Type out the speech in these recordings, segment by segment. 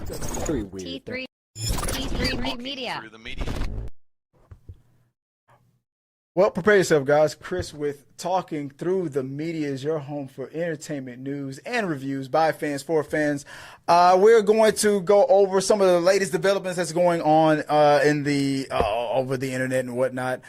Very weird. T3 Media. Through the media. Well, prepare yourself, guys. Chris with Talking Through the Media is your home for entertainment news and reviews by fans for fans. We're going to go over some of the latest developments that's going on in the over the internet and whatnot.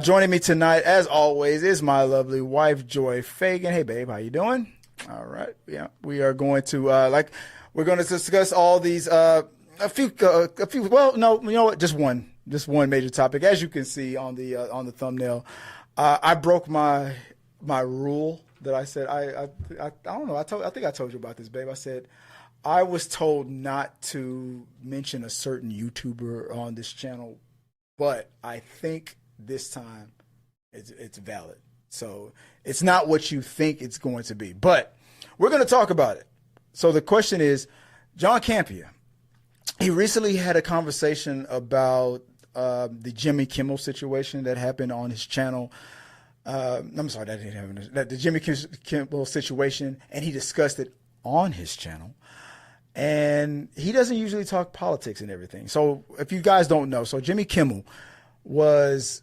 Joining me tonight, as always, is my lovely wife, Joy Fagan. Hey, babe, how you doing? All right. Yeah, we are going to we're going to discuss all these a few. Well, no, you know what? Just one major topic. As you can see on the thumbnail, I broke my rule that I said I don't know. I think I told you about this, babe. I said I was told not to mention a certain YouTuber on this channel, but I think this time it's valid. So it's not what you think it's going to be, but we're going to talk about it. So the question is, John Campea. He recently had a conversation about the Jimmy Kimmel situation that happened on his channel. I'm sorry, that didn't happen. The Jimmy Kimmel situation, and he discussed it on his channel. And he doesn't usually talk politics and everything. So if you guys don't know, so Jimmy Kimmel was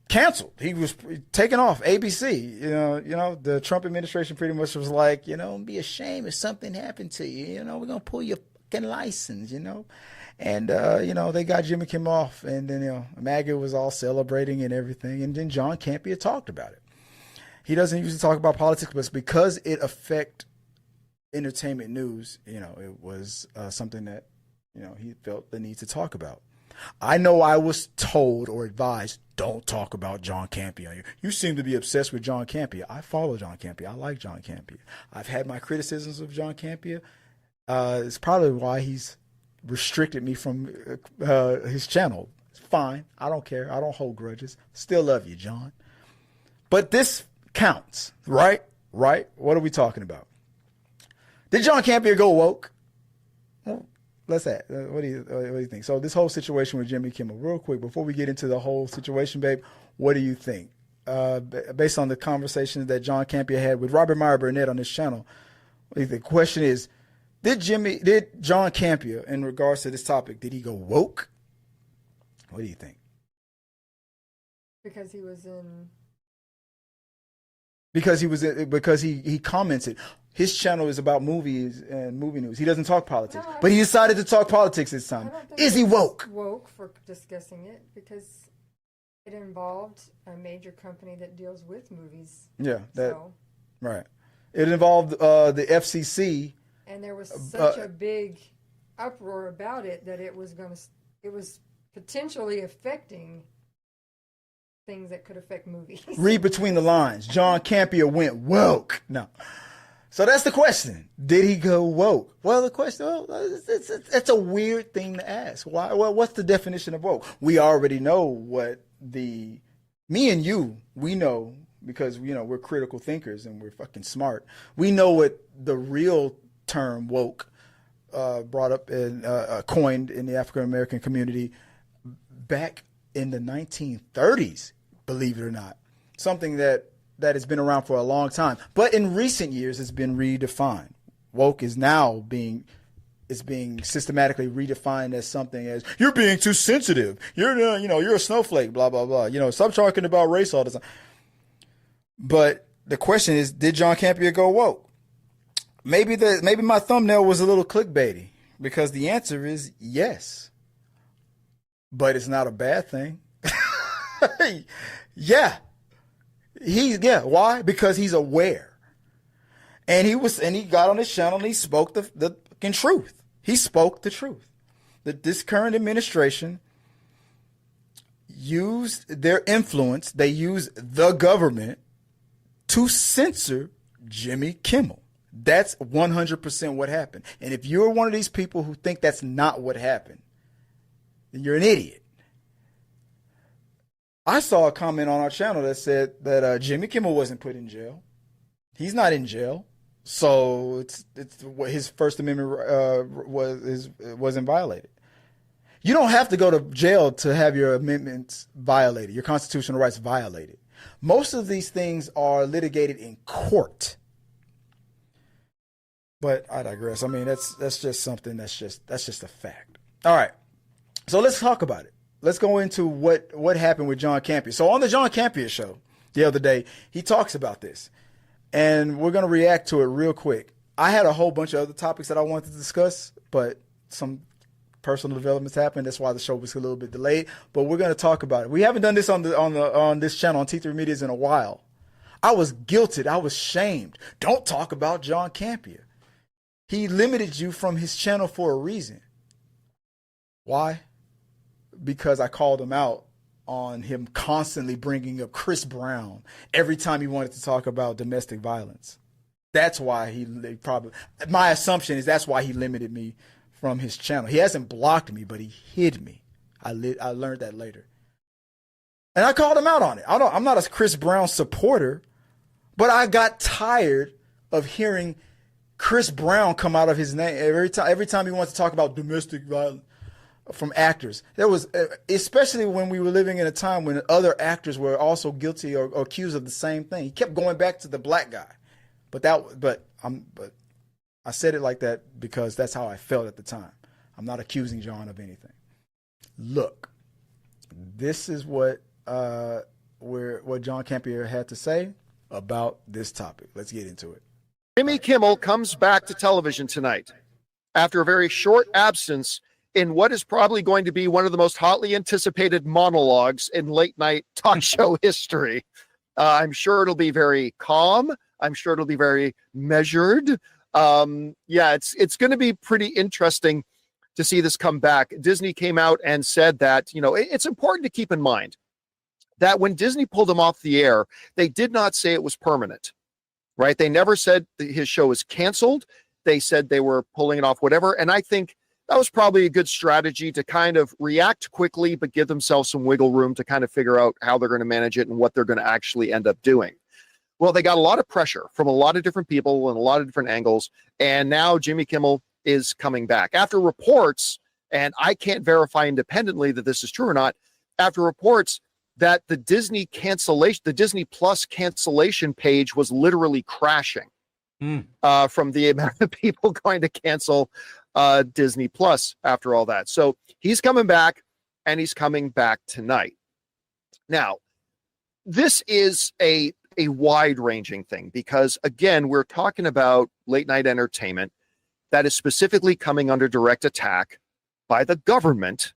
canceled. He was taken off ABC. You know, the Trump administration pretty much was like, it'd be a shame if something happened to you. We're gonna pull your fucking license. And they got Jimmy Kimmel off, and then MAGA was all celebrating and everything. And then John Campea talked about it. He doesn't usually talk about politics, but because it affect entertainment news, it was something that he felt the need to talk about. I know I was told or advised, don't talk about John Campea. You seem to be obsessed with John Campea. I follow John Campea. I like John Campea. I've had my criticisms of John Campea. It's probably why he's restricted me from his channel. It's fine. I don't care. I don't hold grudges. Still love you, John. But this counts, right? Right? What are we talking about? Did John Campea go woke? Well, let's ask. What do you think? So this whole situation with Jimmy Kimmel, real quick, before we get into the whole situation, babe, what do you think? Based on the conversation that John Campea had with Robert Meyer Burnett on his channel, the question is, did John Campea, in regards to this topic, did he go woke? What do you think? Because he commented. His channel is about movies and movie news. He doesn't talk politics, but he decided to talk politics this time. Is he woke? Woke for discussing it because it involved a major company that deals with movies. Yeah, right. It involved the FCC. And there was such a big uproar about it that it was potentially affecting things that could affect movies. Read between the lines. John Campea went woke. No. So that's the question. Did he go woke? Well, the question, it's a weird thing to ask. Why? Well, what's the definition of woke? We already know what me and you, we know, because we're critical thinkers and we're fucking smart. We know what the real term woke brought up and coined in the African American community back in the 1930s, believe it or not. Something that has been around for a long time, but in recent years it's been redefined. Woke is now being systematically redefined as something as you're being too sensitive. You're a snowflake. Blah blah blah. Stop talking about race all the time. But the question is, did John Campea go woke? Maybe my thumbnail was a little clickbaity because the answer is yes. But it's not a bad thing. Yeah. Why? Because he's aware. And he got on his channel and he spoke the fucking truth. He spoke the truth. That this current administration used their influence, they used the government to censor Jimmy Kimmel. That's 100% what happened. And if you're one of these people who think that's not what happened, then you're an idiot. I saw a comment on our channel that said that Jimmy Kimmel wasn't put in jail. He's not in jail. So it's his First Amendment wasn't violated. You don't have to go to jail to have your amendments violated, your constitutional rights violated. Most of these things are litigated in court. But I digress. I mean, that's just something that's just a fact. All right. So let's talk about it. Let's go into what happened with John Campea. So on the John Campea show the other day, he talks about this, and we're gonna react to it real quick. I had a whole bunch of other topics that I wanted to discuss, but some personal developments happened. That's why the show was a little bit delayed. But we're gonna talk about it. We haven't done this on this channel on T3 Medias in a while. I was guilted. I was shamed. Don't talk about John Campea. He limited you from his channel for a reason. Why? Because I called him out on him constantly bringing up Chris Brown every time he wanted to talk about domestic violence. That's why my assumption is that's why he limited me from his channel. He hasn't blocked me, but he hid me. I learned that later. And I called him out on it. I'm not a Chris Brown supporter, but I got tired of hearing Chris Brown come out of his name every time he wants to talk about domestic violence from actors. There was, especially when we were living in a time when other actors were also guilty or accused of the same thing. He kept going back to the black guy, but I said it like that because that's how I felt at the time. I'm not accusing John of anything. Look, this is what John Campea had to say about this topic. Let's get into it. Jimmy Kimmel comes back to television tonight after a very short absence in what is probably going to be one of the most hotly anticipated monologues in late night talk show history. I'm sure it'll be very calm. I'm sure it'll be very measured. It's going to be pretty interesting to see this come back. Disney came out and said that, it's important to keep in mind that when Disney pulled him off the air, they did not say it was permanent. Right? They never said that his show was canceled. They said they were pulling it off, whatever. And I think that was probably a good strategy to kind of react quickly, but give themselves some wiggle room to kind of figure out how they're going to manage it and what they're going to actually end up doing. Well, they got a lot of pressure from a lot of different people and a lot of different angles. And now Jimmy Kimmel is coming back after reports, and I can't verify independently that this is true or not, after reports that the Disney Plus cancellation page was literally crashing from the amount of people going to cancel Disney Plus after all that. So he's coming back, and he's coming back tonight. Now, this is a wide-ranging thing because, again, we're talking about late-night entertainment that is specifically coming under direct attack by the government.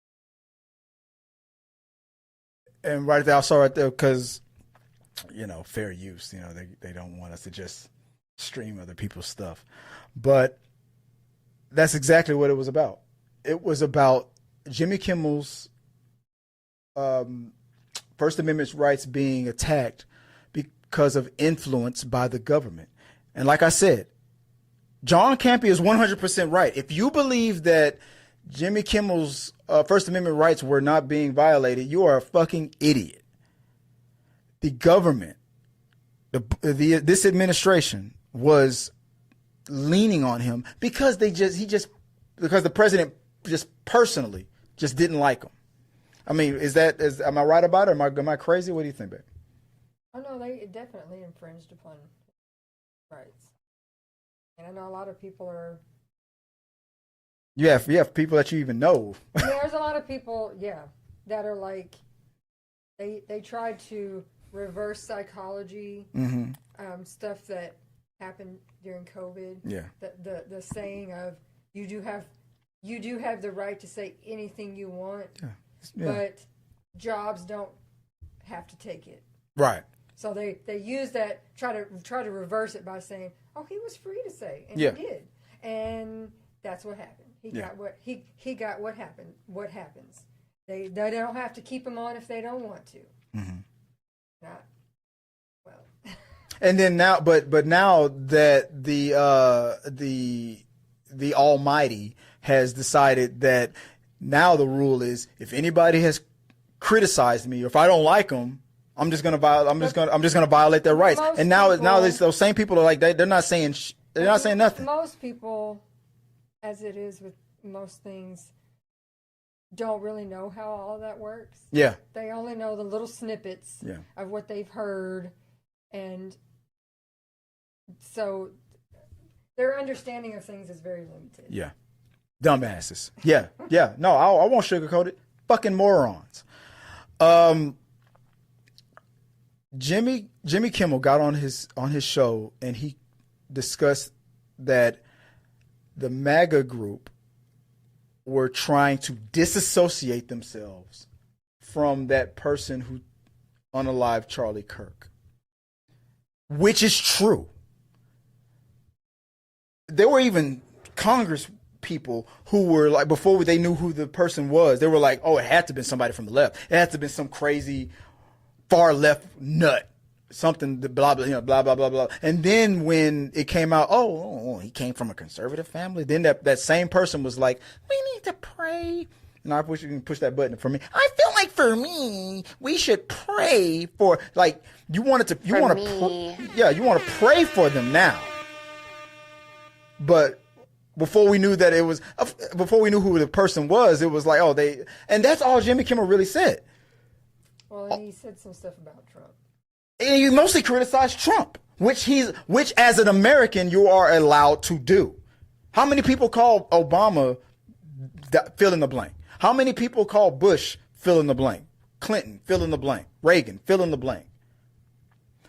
And right there, I saw right there because, fair use. They don't want us to just stream other people's stuff. But that's exactly what it was about. It was about Jimmy Kimmel's First Amendment rights being attacked because of influence by the government. And like I said, John Campea is 100% right. If you believe that Jimmy Kimmel's First Amendment rights were not being violated, you are a fucking idiot. The government, this administration was leaning on him because because the president just personally just didn't like him. I mean, am I right about it? Am I crazy? What do you think, babe? Oh no, they definitely infringed upon rights, and I know a lot of people are. You have people that you even know. There's a lot of people, that are like, they tried to reverse psychology, stuff that happened during COVID. Yeah. The saying of you do have the right to say anything you want, but jobs don't have to take it. Right. So they use that, try to reverse it by saying, oh, he was free to say, and he did, and that's what happened. He got what happened. What happens? They don't have to keep him on if they don't want to. Not well. And then now, but now that the Almighty has decided that now the rule is if anybody has criticized me, or if I don't like them, I'm just gonna violate their rights. And now those same people are like they're not saying nothing. Most people, as it is with most things, don't really know how all of that works. Yeah. They only know the little snippets of what they've heard. And so Their understanding of things is very limited. Yeah. Dumbasses. Yeah. Yeah. No, I won't sugarcoat it. Fucking morons. Jimmy Kimmel got on his show and he discussed that the MAGA group were trying to disassociate themselves from that person who unalived Charlie Kirk, which is true. There were even Congress people who were like, before they knew who the person was, they were like, oh, it had to have been somebody from the left. It had to have been some crazy far left nut. Something blah blah, blah blah blah blah. And then when it came out, oh, he came from a conservative family. Then that same person was like, we need to pray. And I wish you can push that button for me. I feel like for me, we should pray for, like, you want to pray for them now. But before we knew that it was, before we knew who the person was, it was like, oh, and that's all Jimmy Kimmel really said. Well, and he said some stuff about Trump. And he mostly criticized Trump, which as an American you are allowed to do. How many people call Obama fill in the blank? How many people call Bush fill in the blank? Clinton fill in the blank? Reagan fill in the blank?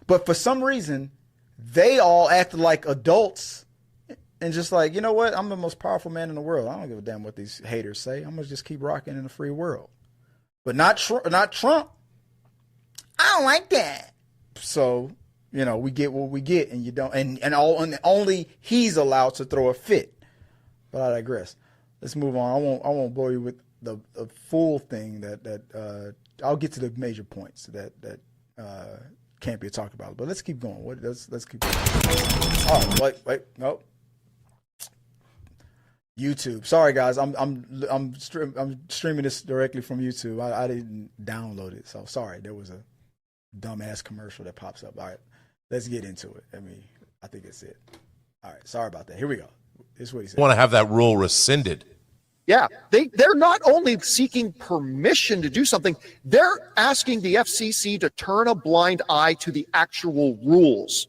But for some reason, they all acted like adults and just like, you know what? I'm the most powerful man in the world. I don't give a damn what these haters say. I'm gonna just keep rocking in a free world. But not Trump. I don't like that. So, we get what we get, and you don't, and only he's allowed to throw a fit. But I digress. Let's move on. I won't bore you with the full thing that I'll get to the major points that Campea talked about. But let's keep going. Let's keep going. Oh, wait, nope. YouTube. Sorry guys, I'm streaming this directly from YouTube. I didn't download it, so sorry. There was a dumbass commercial that pops up. All right, let's get into it. I think it's it. All right, sorry about that. Here we go. This is what he said. Want to have that rule rescinded? Yeah, they're not only seeking permission to do something, they're asking the FCC to turn a blind eye to the actual rules.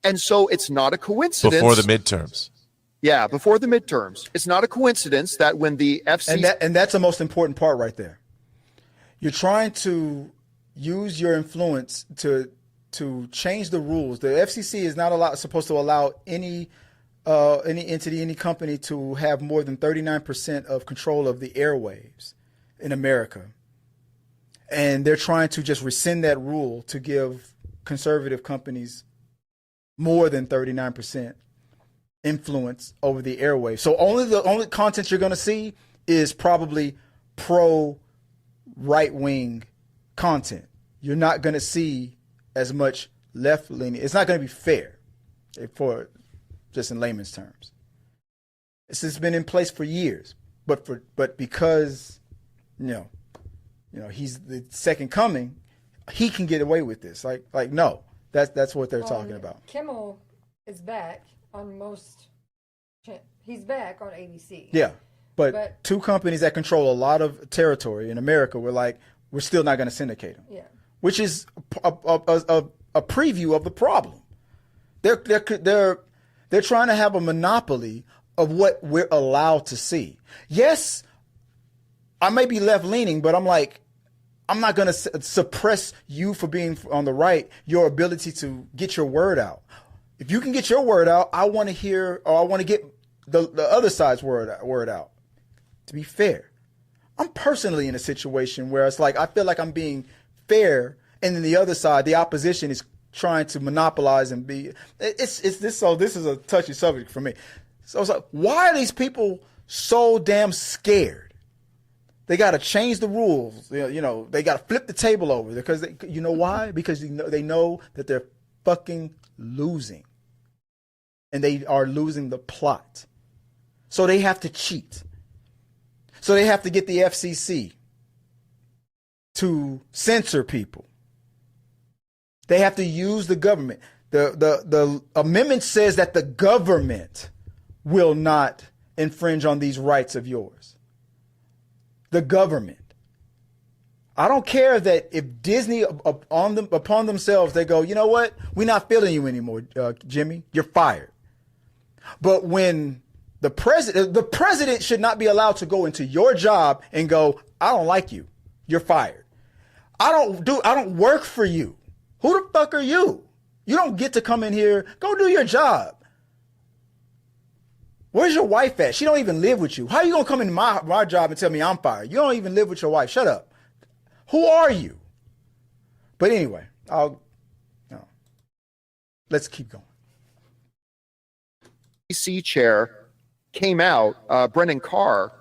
And so it's not a coincidence. Before the midterms. Yeah, before the midterms. It's not a coincidence that when the FCC... And that's the most important part right there. You're trying to use your influence to change the rules. The FCC is not supposed to allow any entity, any company to have more than 39% of control of the airwaves in America. And they're trying to just rescind that rule to give conservative companies more than 39% influence over the airwaves. So the only content you're going to see is probably pro right-wing content. You're not going to see as much left-leaning. It's not going to be fair, for just in layman's terms. This has been in place for years, but because he's the second coming, he can get away with this. Like no, that's what they're talking about. Kimmel is back on he's back on ABC. Yeah, but two companies that control a lot of territory in America were like, we're still not going to syndicate them. Yeah, which is a preview of the problem. They're trying to have a monopoly of what we're allowed to see. Yes, I may be left leaning, but I'm not going to suppress you for being on the right, your ability to get your word out. If you can get your word out, I want to hear, or I want to get the other side's word out. To be fair, I'm personally in a situation where it's like I feel like I'm being fair, and then the other side, the opposition, is trying to monopolize and be. It's this. So this is a touchy subject for me. So it's like, why are these people so damn scared? They got to change the rules. They got to flip the table over because you know why? Because they know that they're fucking losing. And they are losing the plot. So they have to cheat. So they have to get the FCC to censor people. They have to use the government. The amendment says that the government will not infringe on these rights of yours. The government. I don't care that if Disney upon themselves, they go, you know what? We're not feeling you anymore, Jimmy. You're fired. But when the president should not be allowed to go into your job and go, I don't like you. You're fired. I don't work for you. Who the fuck are you? You don't get to come in here. Go do your job. Where's your wife at? She don't even live with you. How are you going to come into my job and tell me I'm fired? You don't even live with your wife. Shut up. Who are you? But anyway, let's keep going. DC chair came out, Brennan Carr,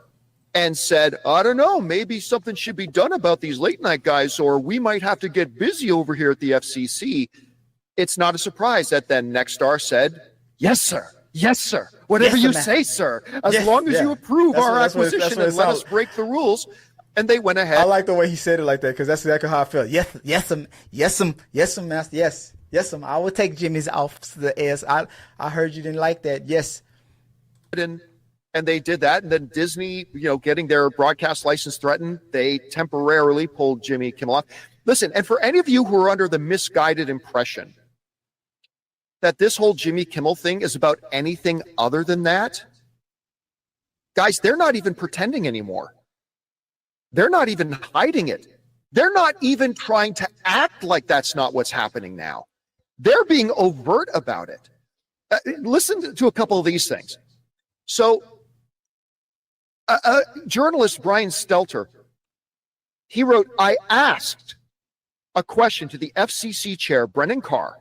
and said, I don't know, maybe something should be done about these late night guys, or we might have to get busy over here at the FCC. It's not a surprise that then Nexstar said, yes, sir. Yes, sir. Whatever you say, sir. As long as you approve our acquisition and let us break the rules. And they went ahead. I like the way he said it like that, because that's exactly how I felt. Yes, master. Yes, I will take Jimmy's off the air. I heard you didn't like that. Yes. And they did that. And then Disney, getting their broadcast license threatened, they temporarily pulled Jimmy Kimmel off. Listen, and for any of you who are under the misguided impression that this whole Jimmy Kimmel thing is about anything other than that, guys, they're not even pretending anymore. They're not even hiding it. They're not even trying to act like that's not what's happening now. They're being overt about it. Listen to a couple of these things. So, journalist Brian Stelter, he wrote, I asked a question to the FCC chair, Brennan Carr,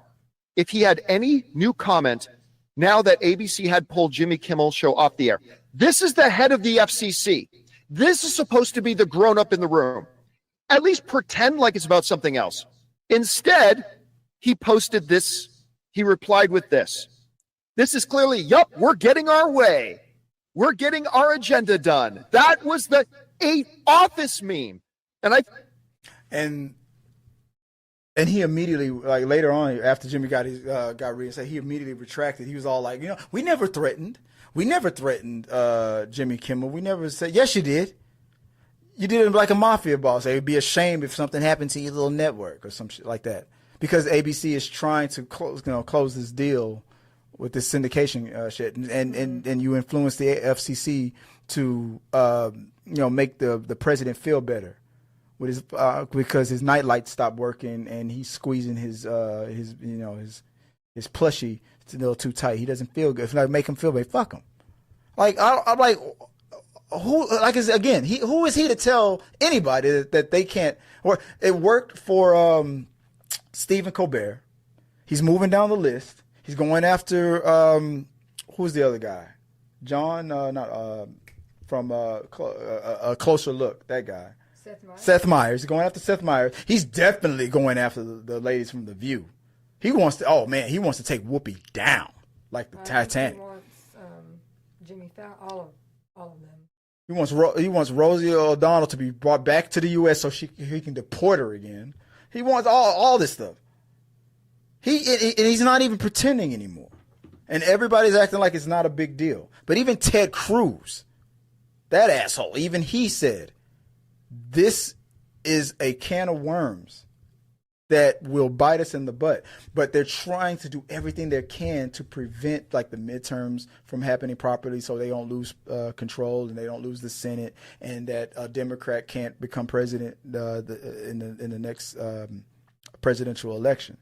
if he had any new comment now that ABC had pulled Jimmy Kimmel show off the air. This is the head of the FCC. This is supposed to be the grown-up in the room. At least pretend like it's about something else. Instead, he posted this. He replied with this. This is clearly, yup, we're getting our way. We're getting our agenda done. That was the office meme. And he immediately, like later on, after Jimmy got reinstated, he immediately retracted. He was all like, we never threatened. We never threatened Jimmy Kimmel. We never said, yes, you did. You did it like a mafia boss. It would be a shame if something happened to your little network or some shit like that. Because ABC is trying to close this deal with this syndication shit, and you influence the FCC to make the president feel better with his because his nightlight stopped working and he's squeezing his plushie a little too tight. He doesn't feel good. If I make him feel better, fuck him. Like I'm like, who? Like again, who is he to tell anybody that they can't? Or it worked for Stephen Colbert. He's moving down the list. He's going after who's the other guy? John, from a Closer Look. That guy. Seth Meyers. He's going after Seth Meyers. He's definitely going after the ladies from The View. He wants to take Whoopi down like the Titanic. He wants Jimmy Fallon, all of them. He wants Rosie O'Donnell to be brought back to the U.S. so he can deport her again. He wants all this stuff. He's not even pretending anymore, and everybody's acting like it's not a big deal. But even Ted Cruz, that asshole, even he said, "This is a can of worms that will bite us in the butt." But they're trying to do everything they can to prevent like the midterms from happening properly, so they don't lose control and they don't lose the Senate, and that a Democrat can't become president in the next presidential election.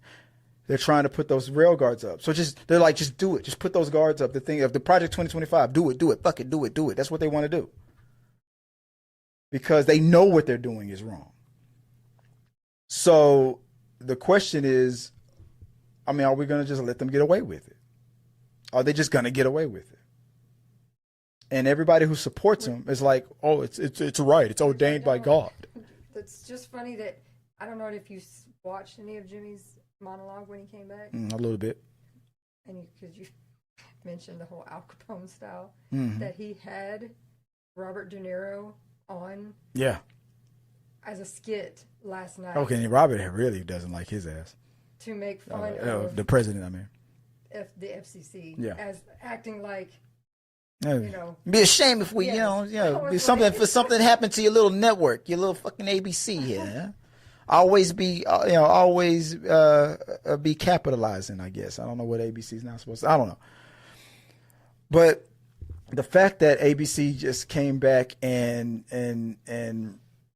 They're trying to put those rail guards up. So they're like, just do it. Just put those guards up. The thing of the Project 2025, do it. Fuck it, do it. That's what they want to do. Because they know what they're doing is wrong. So the question is, are we going to just let them get away with it? Are they just going to get away with it? And everybody who supports him is like, oh, it's right. It's ordained by God. It's just funny that, I don't know if you watched any of Jimmy's monologue when he came back. A little bit. And because you mentioned the whole Al Capone style, Mm-hmm. that he had Robert De Niro on as a skit last night. Okay, and Robert really doesn't like his ass. To make fun of the president, the FCC as acting like, be a shame if we, be something if something happened to your little network, your little fucking ABC here. Always be capitalizing, I guess. I don't know what ABC is now supposed to. I don't know. But the fact that ABC just came back and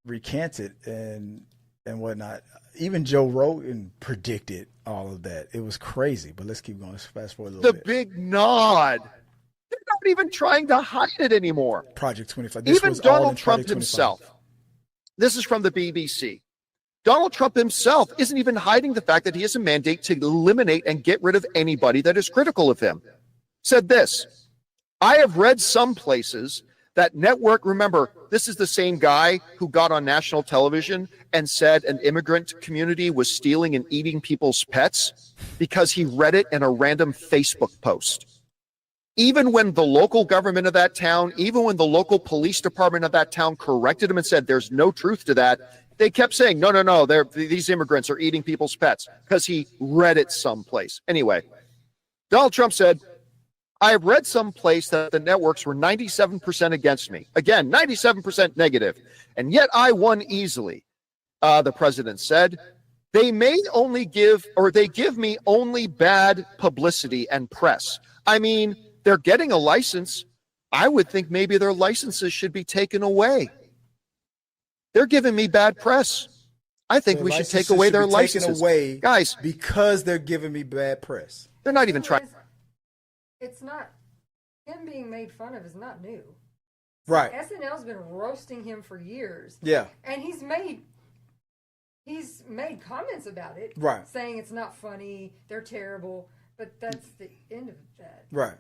recanted and whatnot, even Joe Rogan predicted all of that. It was crazy. But let's keep going. Let's fast forward a little bit. The big nod. They're not even trying to hide it anymore. Project 25. This Even was all Donald in Trump Project 25. himself. This is from the BBC. Donald Trump himself isn't even hiding the fact that he has a mandate to eliminate and get rid of anybody that is critical of him. Said this, I have read some places that network, remember, this is the same guy who got on national television and said an immigrant community was stealing and eating people's pets because he read it in a random Facebook post. Even when the local government of that town, even when the local police department of that town corrected him and said there's no truth to that, they kept saying, no, these immigrants are eating people's pets because he read it someplace. Anyway, Donald Trump said, I have read someplace that the networks were 97% against me. Again, 97% negative. And yet I won easily. The president said, they give me only bad publicity and press. I mean, they're getting a license. I would think maybe their licenses should be taken away. They're giving me bad press. I think we should take away their licenses. Away guys, because they're giving me bad press. They're not even trying. It's not, him being made fun of is not new. Right. SNL's been roasting him for years. Yeah. And he's made comments about it. Right. Saying it's not funny, they're terrible, but that's the end of that. Right.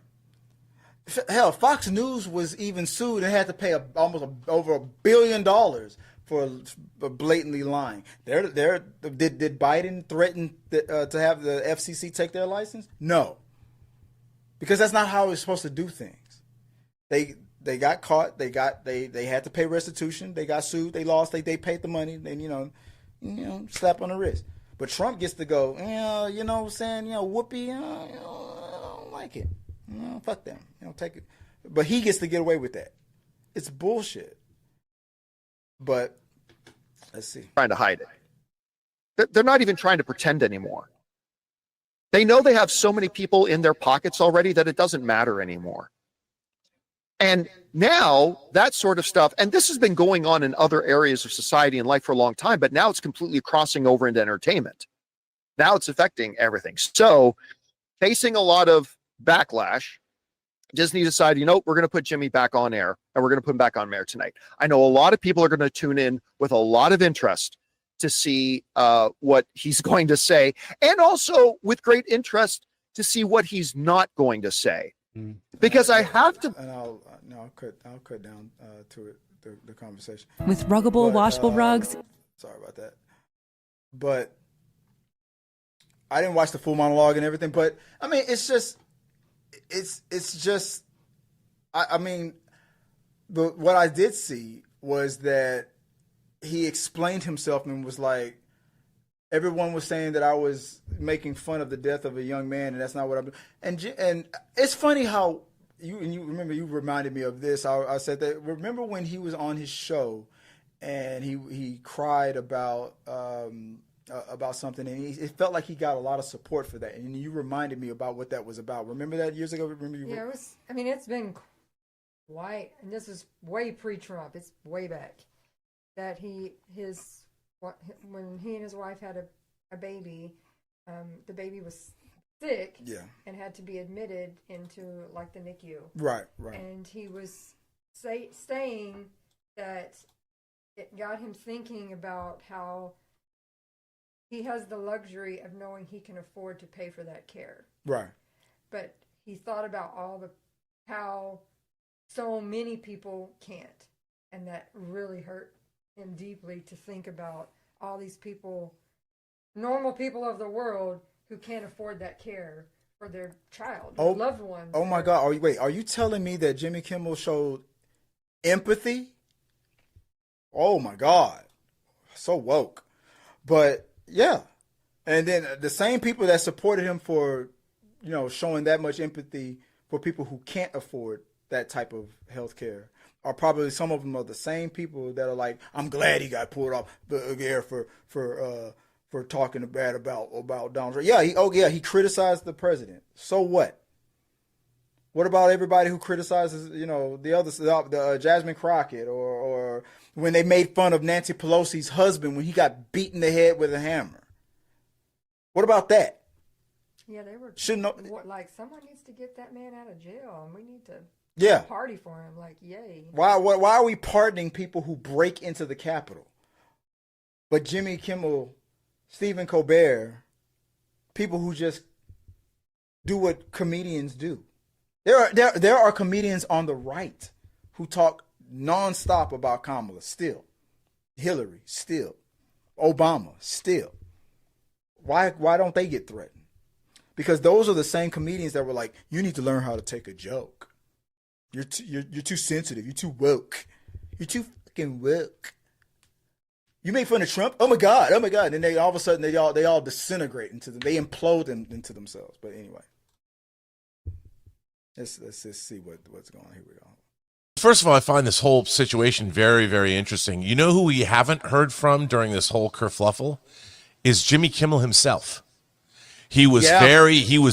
Hell, Fox News was even sued and had to pay almost over $1 billion for blatantly lying. Did Biden threaten to have the FCC take their license? No, because that's not how it's supposed to do things. They got caught. They had to pay restitution. They got sued. They lost. They paid the money. Then slap on the wrist. But Trump gets to go. Whoopee. I don't like it. Fuck them. Take it. But he gets to get away with that. It's bullshit. But let's see. Trying to hide it. They're not even trying to pretend anymore. They know they have so many people in their pockets already that it doesn't matter anymore. And now that sort of stuff, and this has been going on in other areas of society and life for a long time, but now it's completely crossing over into entertainment. Now it's affecting everything. So facing a lot of backlash, Disney decided, we're going to put Jimmy back on air, and we're going to put him back on air tonight. I know a lot of people are going to tune in with a lot of interest to see what he's going to say, and also with great interest to see what he's not going to say. Because I have to. And I'll cut down to it the conversation with ruggable, washable rugs. Sorry about that, but I didn't watch the full monologue and everything. But I mean, it's just. What I did see was that he explained himself and was like, everyone was saying that I was making fun of the death of a young man, and that's not what I'm doing. And it's funny how you remember, you reminded me of this. I said that, remember when he was on his show and he cried about something, and it felt like he got a lot of support for that, and you reminded me about what that was about. Remember that years ago? Yeah, it was. I mean, it's been quite, and this is way pre-Trump. It's way back that when he and his wife had a baby, the baby was sick, and had to be admitted into like the NICU. Right. And he was saying that it got him thinking about how he has the luxury of knowing he can afford to pay for that care. Right. But he thought about how so many people can't. And that really hurt him deeply to think about all these people, normal people of the world, who can't afford that care for their child, their loved ones. Oh my God. Are you telling me that Jimmy Kimmel showed empathy? Oh my God. So woke. But yeah. And then the same people that supported him for, showing that much empathy for people who can't afford that type of health care are probably, some of them are the same people that are like, I'm glad he got pulled off the air for talking bad about Donald Trump. Yeah, he criticized the president. So what? What about everybody who criticizes, the other, Jasmine Crockett, or when they made fun of Nancy Pelosi's husband when he got beaten in the head with a hammer? What about that? Yeah, they were. Shouldn't know. Like, someone needs to get that man out of jail, and we need to party for him. Like, yay! Why are we pardoning people who break into the Capitol? But Jimmy Kimmel, Stephen Colbert, people who just do what comedians do. There are comedians on the right who talk nonstop about Kamala still, Hillary still, Obama still. Why don't they get threatened? Because those are the same comedians that were like, you need to learn how to take a joke. You're too sensitive. You're too woke. You're too fucking woke. You make fun of Trump. Oh my god. And then they all of a sudden they all disintegrate they implode into themselves. But anyway, let's just see what's going on. Here we go. First of all, I find this whole situation very, very interesting. You know who we haven't heard from during this whole kerfluffle is Jimmy Kimmel himself. He was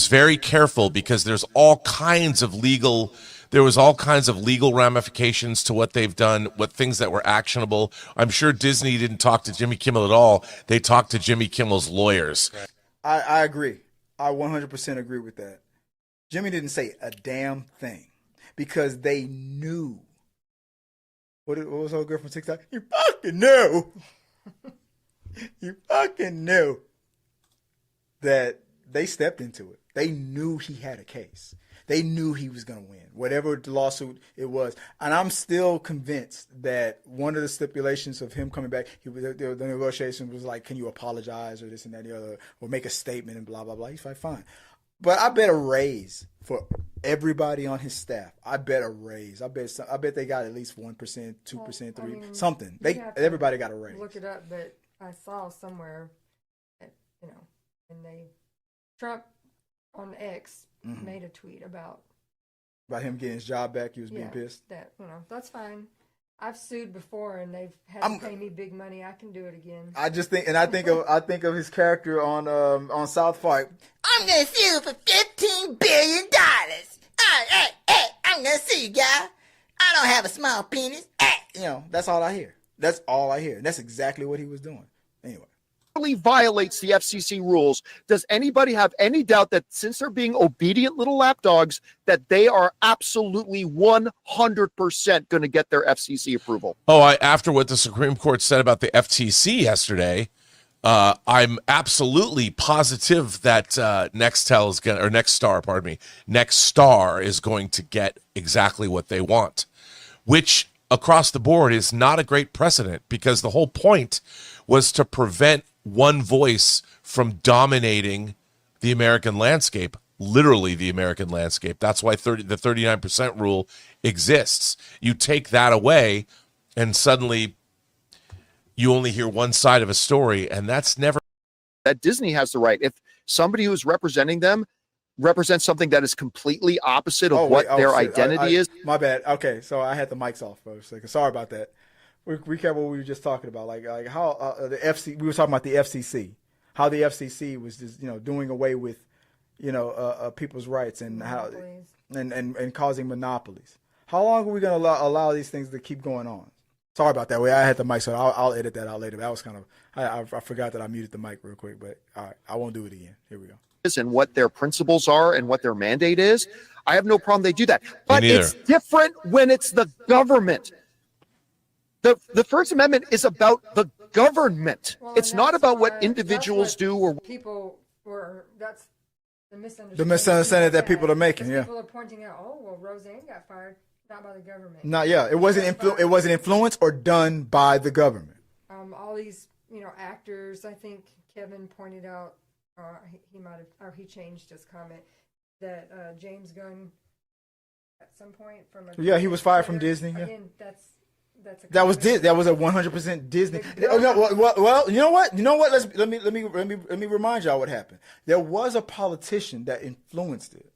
very careful because there was all kinds of legal ramifications to what they've done, what things that were actionable. I'm sure Disney didn't talk to Jimmy Kimmel at all. They talked to Jimmy Kimmel's lawyers. I agree. I 100% agree with that. Jimmy didn't say a damn thing because they knew. What was old girl from TikTok? You fucking knew. You fucking knew that they stepped into it. They knew he had a case. They knew he was going to win, whatever the lawsuit it was. And I'm still convinced that one of the stipulations of him coming back, the negotiation was like, can you apologize or this and that and the other, or make a statement and blah, blah, blah. He's like, fine. But I bet a raise for everybody on his staff. I bet a raise. I bet they got at least 1%, 2%, 3%, something. Everybody got a raise. Look it up, but I saw somewhere that, and Trump on X made a tweet about him getting his job back. He was being pissed. That that's fine. I've sued before and they've had to pay me big money. I can do it again. I think of his character on South Park. I'm gonna sue for $15 billion. I'm gonna sue you, guy. I don't have a small penis. That's all I hear. That's all I hear. And that's exactly what he was doing. Anyway. Violates the FCC rules. Does anybody have any doubt that since they're being obedient little lapdogs, that they are absolutely 100% going to get their FCC approval? After what the Supreme Court said about the FTC yesterday, I'm absolutely positive that Nexstar is going to get exactly what they want, which across the board is not a great precedent because the whole point was to prevent one voice from dominating the American landscape, literally the American landscape. That's why the 39% rule exists. You take that away and suddenly you only hear one side of a story, and that's never. That Disney has the right. If somebody who's representing them represents something that is completely opposite of their identity is. My bad. Okay, so I had the mics off for a second. Sorry about that. Recap what we were just talking about, like how the FC. We were talking about the FCC, how the FCC was just doing away with people's rights and monopolies. How and causing monopolies. How long are we going to allow these things to keep going on? Sorry about that. I had the mic, so I'll edit that out later. That was kind of I forgot that I muted the mic real quick, but all right, I won't do it again. Here we go. And what their principles are and what their mandate is. I have no problem they do that, but it's different when it's the government. The First Amendment is about the government. Well, it's not about what individuals do or people were. That's the misunderstanding. The misunderstanding that people are making. Yeah. People are pointing out, Roseanne got fired, not by the government. It wasn't influenced or done by the government. All these actors. I think Kevin pointed out. He might have, or he changed his comment that James Gunn at some point from he was fired from Disney. Again, that was a 100% Disney. Well, you know what? Let me remind y'all what happened. There was a politician that influenced it.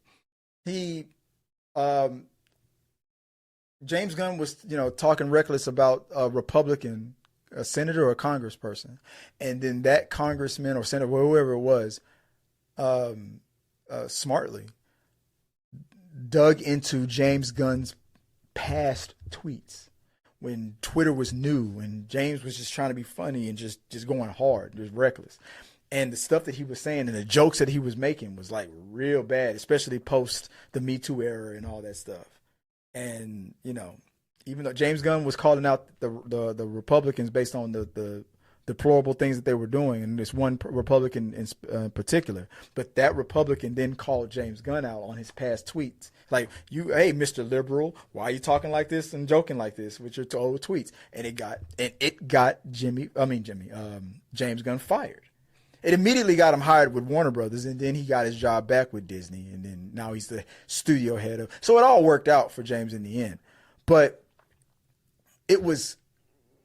James Gunn was talking reckless about a Republican, a senator or a congressperson, and then that congressman or senator, whoever it was, smartly dug into James Gunn's past tweets when Twitter was new and James was just trying to be funny and just going hard, just reckless. And the stuff that he was saying and the jokes that he was making was like real bad, especially post the Me Too era and all that stuff. And, you know, even though James Gunn was calling out the Republicans based on the deplorable things that they were doing, and this one Republican in particular, but that Republican then called James Gunn out on his past tweets. Like, hey, Mr. Liberal, why are you talking like this and joking like this with your old tweets? And it got James Gunn fired. It immediately got him hired with Warner Brothers, and then he got his job back with Disney, and then now he's the studio head of. So it all worked out for James in the end. But it was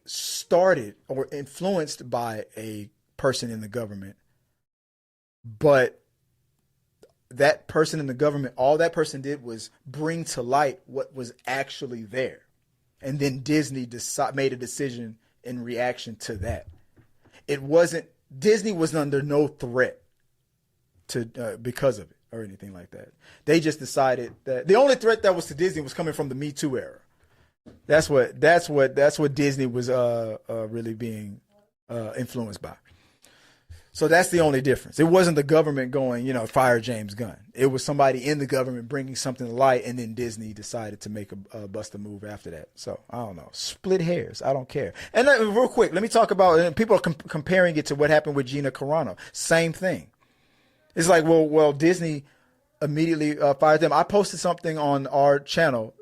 started or influenced by a person in the government, but that person in the government, all that person did was bring to light what was actually there. And then Disney made a decision in reaction to that. Disney was under no threat because of it or anything like that. They just decided that the only threat that was to Disney was coming from the Me Too era. That's what Disney was really being influenced by. So that's the only difference. It wasn't the government going, fire James Gunn. It was somebody in the government bringing something to light, and then Disney decided to make a bust a move after that. So I don't know. Split hairs. I don't care. And real quick, let me talk about. And people are comparing it to what happened with Gina Carano. Same thing. It's like, well, Disney immediately fired them. I posted something on our channel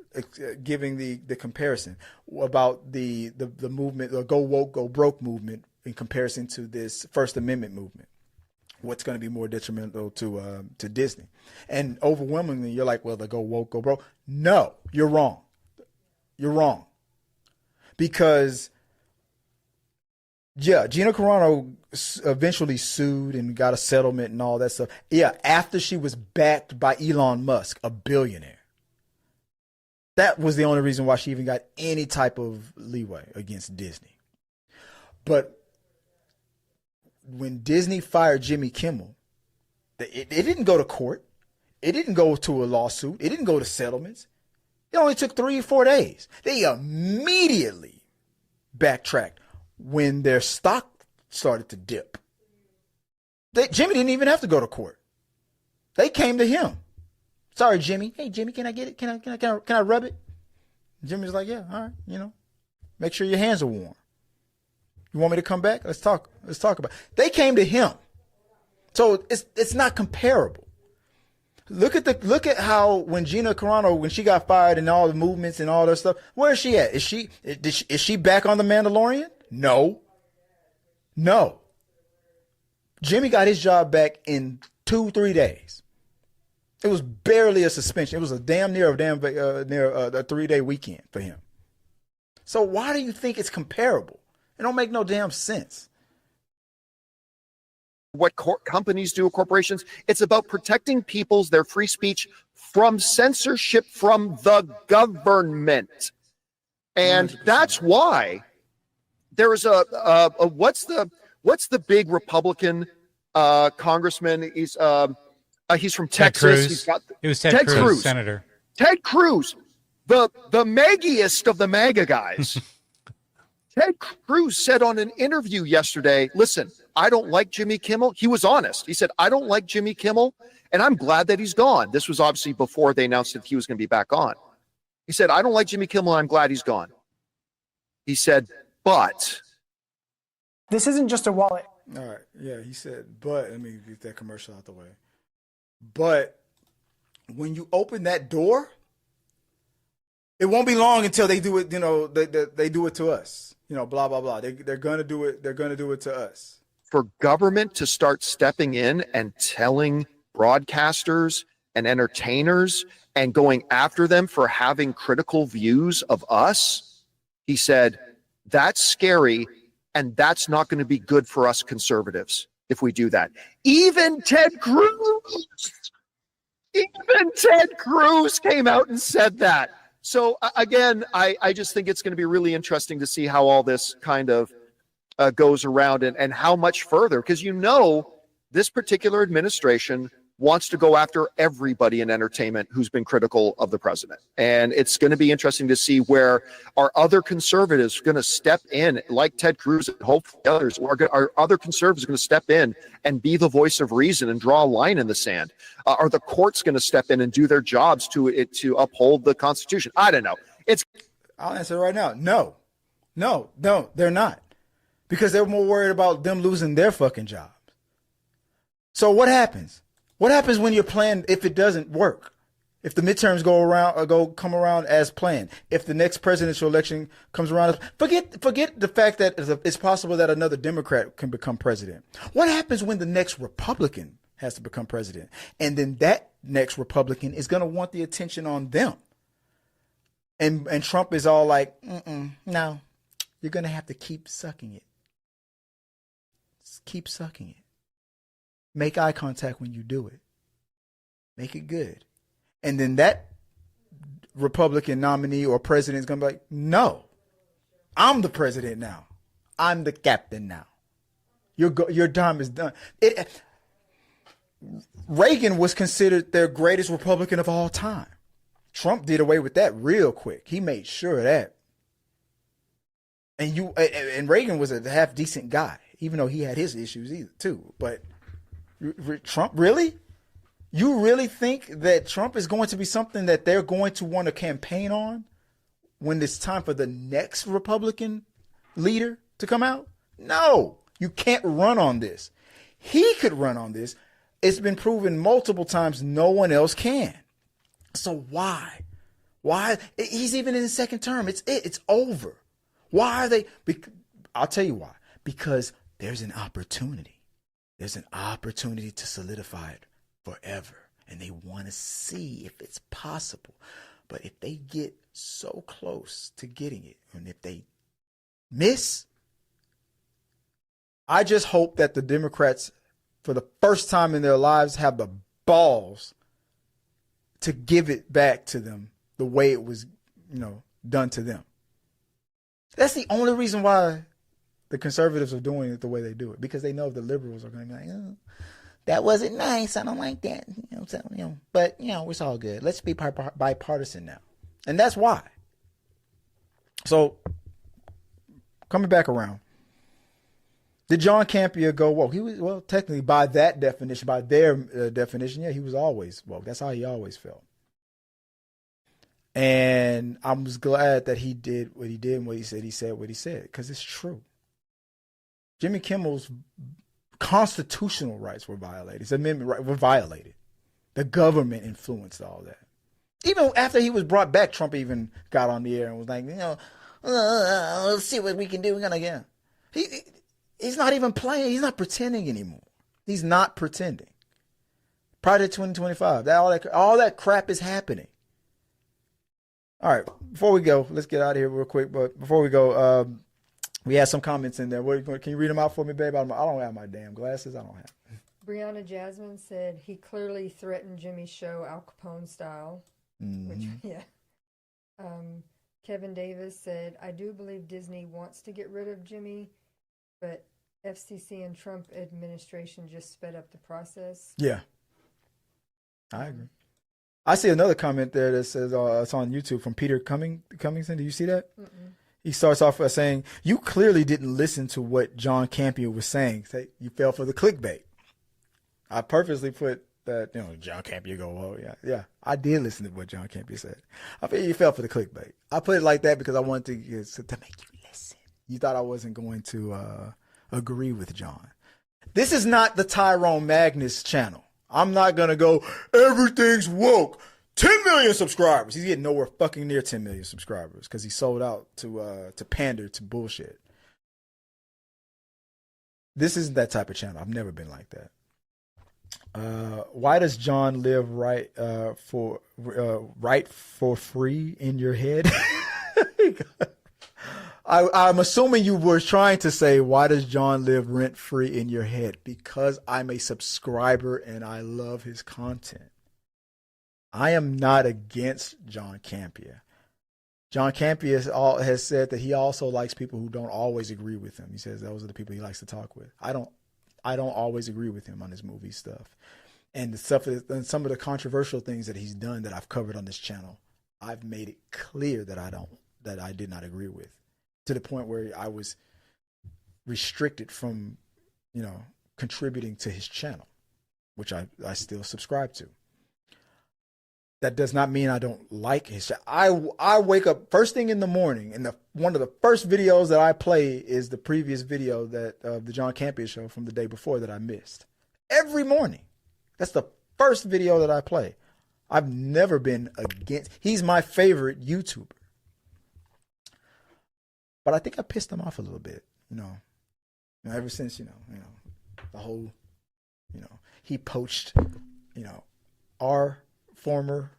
giving the comparison about the movement, the Go Woke, Go Broke movement in comparison to this First Amendment movement. What's going to be more detrimental to Disney? And overwhelmingly, you're like, well, the Go Woke, Go Broke. No, you're wrong. You're wrong. Because, yeah, Gina Carano eventually sued and got a settlement and all that stuff. Yeah, after she was backed by Elon Musk, a billionaire. That was the only reason why she even got any type of leeway against Disney. But when Disney fired Jimmy Kimmel, it didn't go to court. It didn't go to a lawsuit. It didn't go to settlements. It only took 3 or 4 days. They immediately backtracked when their stock started to dip. Jimmy didn't even have to go to court. They came to him. Sorry, Jimmy. Hey, Jimmy, can I get it? Can I rub it? Jimmy's like, yeah, all right. Make sure your hands are warm. You want me to come back? Let's talk about it. They came to him. So it's not comparable. Look at how when Gina Carano, when she got fired and all the movements and all that stuff, where is she at? Is she back on The Mandalorian? No. Jimmy got his job back in 2-3 days. It was barely a suspension. It was a 3-day weekend for him. So why do you think it's comparable? It don't make no damn sense. What companies do, corporations, it's about protecting their free speech from censorship from the government. And 100%. That's why there is what's the big Republican congressman? He's from Texas. It was Ted Cruz, Senator. Ted Cruz, the maggiest of the MAGA guys. Ted Cruz said on an interview yesterday, listen, I don't like Jimmy Kimmel. He was honest. He said, I don't like Jimmy Kimmel, and I'm glad that he's gone. This was obviously before they announced that he was going to be back on. He said, I don't like Jimmy Kimmel, and I'm glad he's gone. He said, but. This isn't just a wallet. All right. Yeah, he said, but. Let me get that commercial out the way. But when you open that door, it won't be long until they do it, they do it to us. Blah, blah, blah. They're going to do it. They're going to do it to us. For government to start stepping in and telling broadcasters and entertainers and going after them for having critical views of us, he said, that's scary, and that's not going to be good for us conservatives if we do that. Even Ted Cruz came out and said that. So again, I just think it's going to be really interesting to see how all this kind of goes around and how much further, because this particular administration wants to go after everybody in entertainment who's been critical of the president. And it's going to be interesting to see where our other conservatives are going to step in, like Ted Cruz and hopefully others, or our other conservatives are going to step in and be the voice of reason and draw a line in the sand. Are the courts going to step in and do their jobs to uphold the Constitution? I don't know. I'll answer right now. No, they're not. Because they're more worried about them losing their fucking jobs. So what happens? What happens when your plan, if it doesn't work? If the midterms come around as planned? If the next presidential election comes around, forget the fact that it's possible that another Democrat can become president. What happens when the next Republican has to become president? And then that next Republican is going to want the attention on them. And Trump is all like, no, you're going to have to keep sucking it. Just keep sucking it. Make eye contact when you do it. Make it good. And then that Republican nominee or president is going to be like, no, I'm the president now. I'm the captain now. Your time is done. Reagan was considered their greatest Republican of all time. Trump did away with that real quick. He made sure of that. And Reagan was a half decent guy, even though he had his issues too. But Trump, really? You really think that Trump is going to be something that they're going to want to campaign on when it's time for the next Republican leader to come out? No, you can't run on this. He could run on this. It's been proven multiple times no one else can. So why? Why? He's even in his second term. It's over. Why are they? I'll tell you why. Because there's an opportunity. There's an opportunity to solidify it forever. And they want to see if it's possible. But if they get so close to getting it, and if they miss, I just hope that the Democrats, for the first time in their lives, have the balls to give it back to them the way it was, done to them. That's the only reason why the conservatives are doing it the way they do it, because they know the liberals are going to be like, oh, that wasn't nice. I don't like that. But it's all good. Let's be bipartisan now. And that's why. So coming back around, did John Campea go woke? He was, technically by that definition, by their definition, he was always woke. That's how he always felt. And I was glad that he did what he did and what he said what he said, because it's true. Jimmy Kimmel's constitutional rights were violated. His amendment rights were violated. The government influenced all that. Even after he was brought back, Trump even got on the air and was like, let's see what we can do. We're going to get He's not even playing. He's not pretending anymore. He's not pretending. Prior to 2025, all that crap is happening. All right, before we go, let's get out of here real quick. But before we go, we had some comments in there. Can you read them out for me, babe? I don't have my damn glasses. I don't have them. Brianna Jasmine said he clearly threatened Jimmy's show Al Capone style. Mm-hmm. Kevin Davis said, I do believe Disney wants to get rid of Jimmy, but FCC and Trump administration just sped up the process. Yeah, I agree. I see another comment there that says it's on YouTube from Peter Cummingson. Do you see that? Mm-mm. He starts off by saying, you clearly didn't listen to what John Campea was saying. You fell for the clickbait. I purposely put that, John Campea go, oh, yeah. I did listen to what John Campea said. I feel you fell for the clickbait. I put it like that because I wanted to make you listen. You thought I wasn't going to agree with John. This is not the Tyrone Magnus channel. I'm not going to go, everything's woke. 10 million subscribers. He's getting nowhere fucking near 10 million subscribers because he sold out to pander to bullshit. This isn't that type of channel. I've never been like that. Why does John live right for free in your head? I'm assuming you were trying to say, why does John live rent free in your head? Because I'm a subscriber and I love his content. I am not against John Campea. John Campea has said that he also likes people who don't always agree with him. He says those are the people he likes to talk with. I don't always agree with him on his movie stuff. and the stuff and some of the controversial things that he's done that I've covered on this channel, I've made it clear that I did not agree with, to the point where I was restricted from, contributing to his channel, which I still subscribe to. That does not mean I don't like his channel. I wake up first thing in the morning, and one of the first videos that I play is the previous video of the John Campea show from the day before that I missed. Every morning. That's the first video that I play. I've never been against. He's my favorite YouTuber. But I think I pissed him off a little bit, ever since, the whole, he poached, our former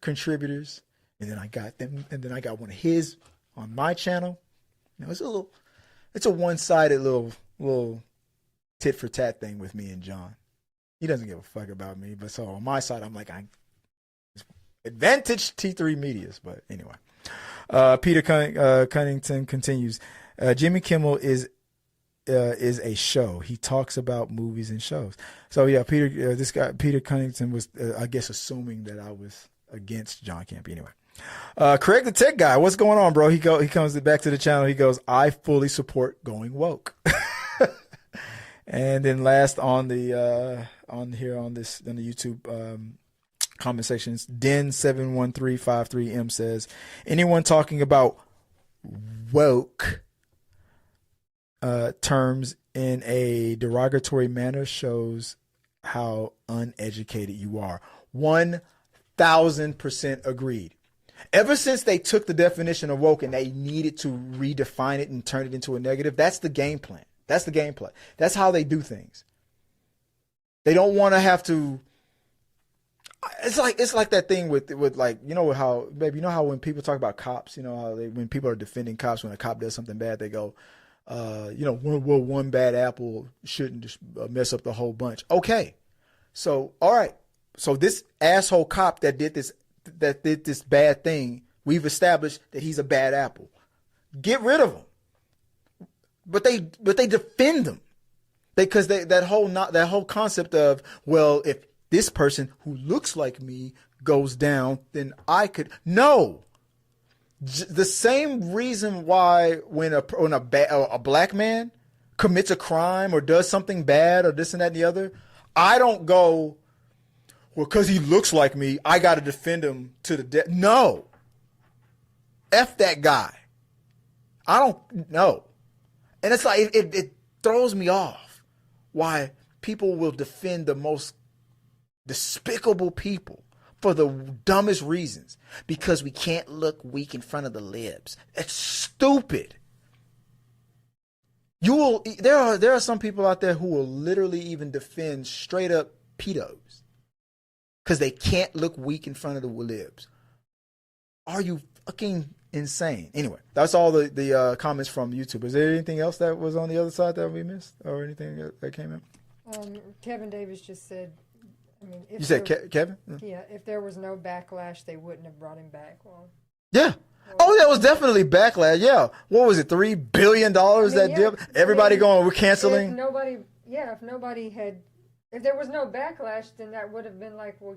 contributors, and then I got them, and then I got one of his on my channel. It's a one-sided little tit for tat thing with me and John. He doesn't give a fuck about me, but so on my side, I'm like, advantage T3 Medias. But anyway, Peter Cunnington continues. Jimmy Kimmel is a show. He talks about movies and shows. So yeah, Peter Cunnington was, I guess, assuming that I was against John Campea. Anyway, Craig the Tech Guy, what's going on, bro? He comes back to the channel. He goes, I fully support going woke. And then last on the YouTube comment sections, Den71353M says, anyone talking about woke terms in a derogatory manner shows how uneducated you are. 1000% agreed. Ever since they took the definition of woke and they needed to redefine it and turn it into a negative, that's the game plan. That's the gameplay. That's how they do things. They don't want to have to. It's like that thing with like, how, baby, how when people talk about cops, how when people are defending cops, when a cop does something bad, they go, one bad apple shouldn't just mess up the whole bunch. Okay. So, all right. So this asshole cop that did this bad thing, we've established that he's a bad apple. Get rid of him. But they defend them, because that whole concept of, well, if this person who looks like me goes down, then I could. No, the same reason why when a black man commits a crime or does something bad or this and that and the other, I don't go, well, because he looks like me, I got to defend him to the death. No, F that guy. I don't know. And it's like, it throws me off why people will defend the most despicable people for the dumbest reasons, because we can't look weak in front of the libs. It's stupid. There are some people out there who will literally even defend straight up pedos because they can't look weak in front of the libs. Are you fucking insane? Anyway, that's all the comments from YouTube. Is there anything else that was on the other side that we missed, or anything that came in? Kevin Davis just said, if you said Kevin? Yeah, if there was no backlash, they wouldn't have brought him back. Well, yeah. Oh, that was definitely backlash. Yeah. What was it? $3 billion that deal? Everybody going, we're canceling. If there was no backlash, then that would have been like, well,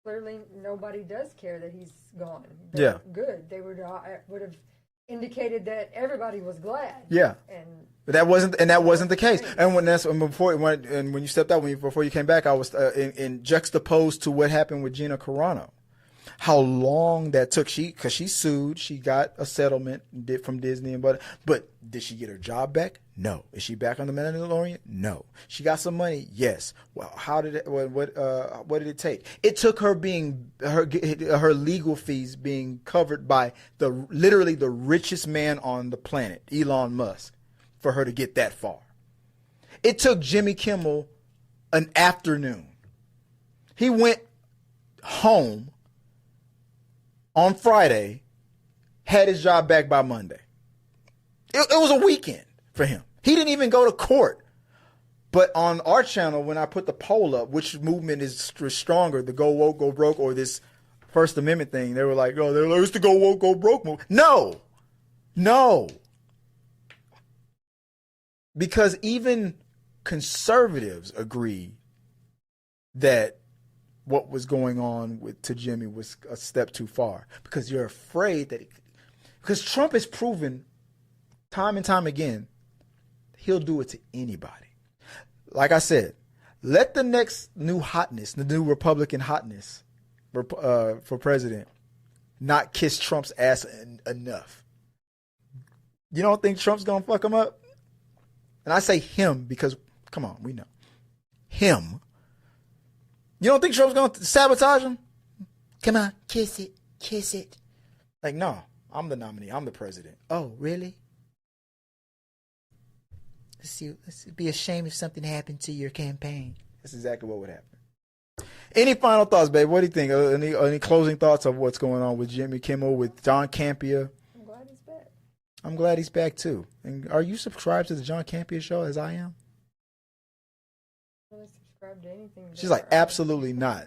clearly nobody does care that he's gone. Yeah. Good. They would have indicated that everybody was glad. Yeah. But that wasn't the case. And when you stepped out, before you came back, I was in juxtaposed to what happened with Gina Carano. How long that took. Because she sued, she got a settlement from Disney, but did she get her job back? No. Is she back on the Mandalorian? No. She got some money? Yes. Well, how did it? What did it take? It took her her legal fees being covered by literally the richest man on the planet, Elon Musk, for her to get that far. It took Jimmy Kimmel an afternoon. He went home on Friday, had his job back by Monday. It was a weekend for him. He didn't even go to court. But on our channel, when I put the poll up, which movement is stronger, the go woke, go broke, or this First Amendment thing, they were like, it's the go woke, go broke movement. No. Because even conservatives agree that what was going on to Jimmy was a step too far, because you're afraid that because Trump has proven time and time again he'll do it to anybody. Like I said, let the next new hotness, the new Republican hotness for president, not kiss Trump's ass enough. You don't think Trump's gonna fuck him up? And I say him because, come on, we know him. You don't think Trump's gonna sabotage him? Come on, kiss it, kiss it. Like, no, I'm the nominee. I'm the president. Oh, really? Let's be ashamed if something happened to your campaign. That's exactly what would happen. Any final thoughts, babe? What do you think? Any closing thoughts of what's going on with Jimmy Kimmel, with John Campea? I'm glad he's back. I'm glad he's back too. And are you subscribed to the John Campea show as I am? I don't really subscribe to anything. She's like, absolutely not.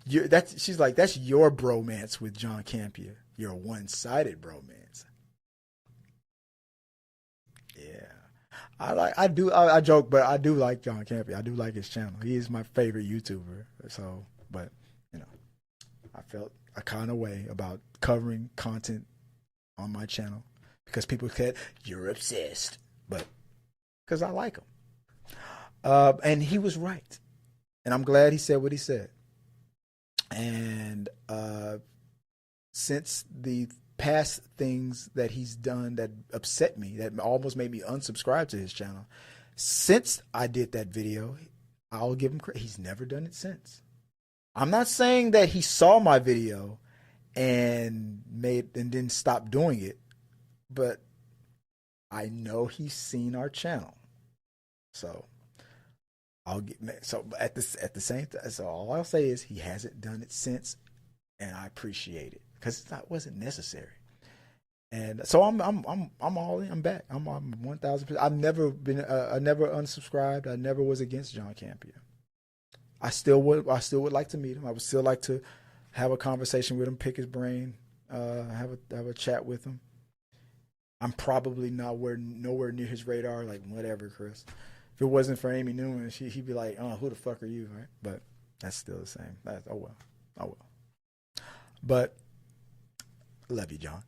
She's like, that's your bromance with John Campea. Your one-sided bromance. Yeah. I joke, but I do like John Campea. I do like his channel. He is my favorite YouTuber. So, but, you know, I felt a kind of way about covering content on my channel because people said, you're obsessed. But because I like him. And he was right. And I'm glad he said what he said. And since the past things that he's done that upset me, that almost made me unsubscribe to his channel, since I did that video, I'll give him credit. He's never done it since. I'm not saying that he saw my video and didn't stop doing it, but I know he's seen our channel. So at the same time, so all I'll say is he hasn't done it since, and I appreciate it because it wasn't necessary. And so I'm all in. I'm back. I'm 1,000%. I never unsubscribed. I never was against John Campea. I still would like to meet him. I would still like to have a conversation with him, pick his brain, have a chat with him. I'm probably nowhere near his radar. Like, whatever, Chris. If it wasn't for Amy Newman, he'd be like, "Oh, who the fuck are you?" Right? But that's still the same. Oh well. But love you, John.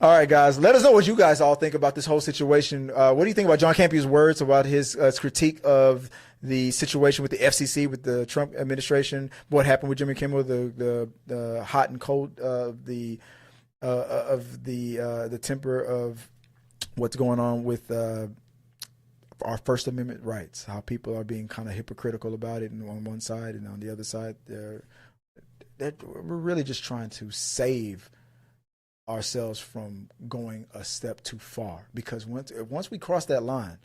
All right, guys. Let us know what you guys all think about this whole situation. What do you think about John Campea's words about his critique of the situation with the FCC, with the Trump administration? What happened with Jimmy Kimmel? The hot and cold of the temper of what's going on with our First Amendment rights, how people are being kind of hypocritical about it, and on one side and on the other side, we're really just trying to save ourselves from going a step too far. Because once we cross that line,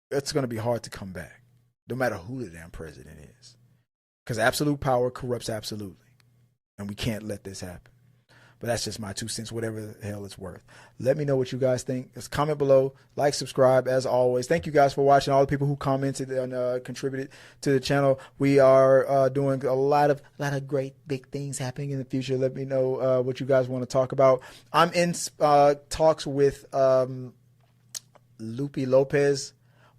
it's going to be hard to come back, no matter who the damn president is. Because absolute power corrupts absolutely, and we can't let this happen. But that's just my 2 cents, whatever the hell it's worth. Let me know what you guys think. Just comment below, like, subscribe, as always. Thank you guys for watching, all the people who commented and contributed to the channel. We are doing a lot of great big things happening in the future. Let me know what you guys want to talk about. I'm in talks with Lupe Lopez.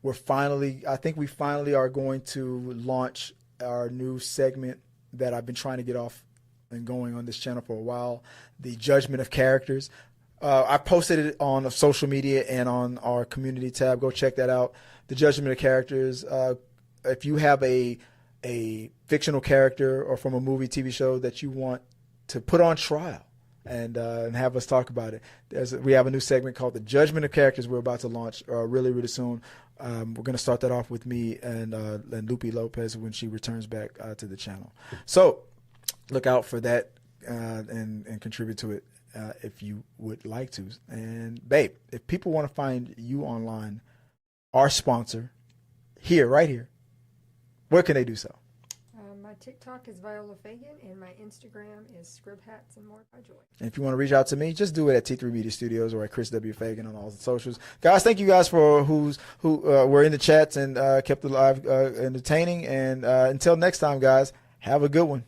I think we finally are going to launch our new segment that I've been trying to get off and going on this channel for a while, the Judgment of Characters. I posted it on social media and on our community tab. Go check that out. The Judgment of Characters. If you have a fictional character or from a movie, TV show that you want to put on trial and have us talk about it, we have a new segment called the Judgment of Characters we're about to launch really, really soon. We're going to start that off with me and Lupe Lopez when she returns back to the channel. So look out for that and contribute to it if you would like to. And babe, if people want to find you online, our sponsor right here, where can they do so? My TikTok is Viola Fagan, and my Instagram is Scrib Hats and More by Joy. And if you want to reach out to me, just do it at T3 Media Studios or at Chris W. Fagan on all the socials. Guys, thank you guys for who were in the chats and kept it live entertaining. And until next time, guys, have a good one.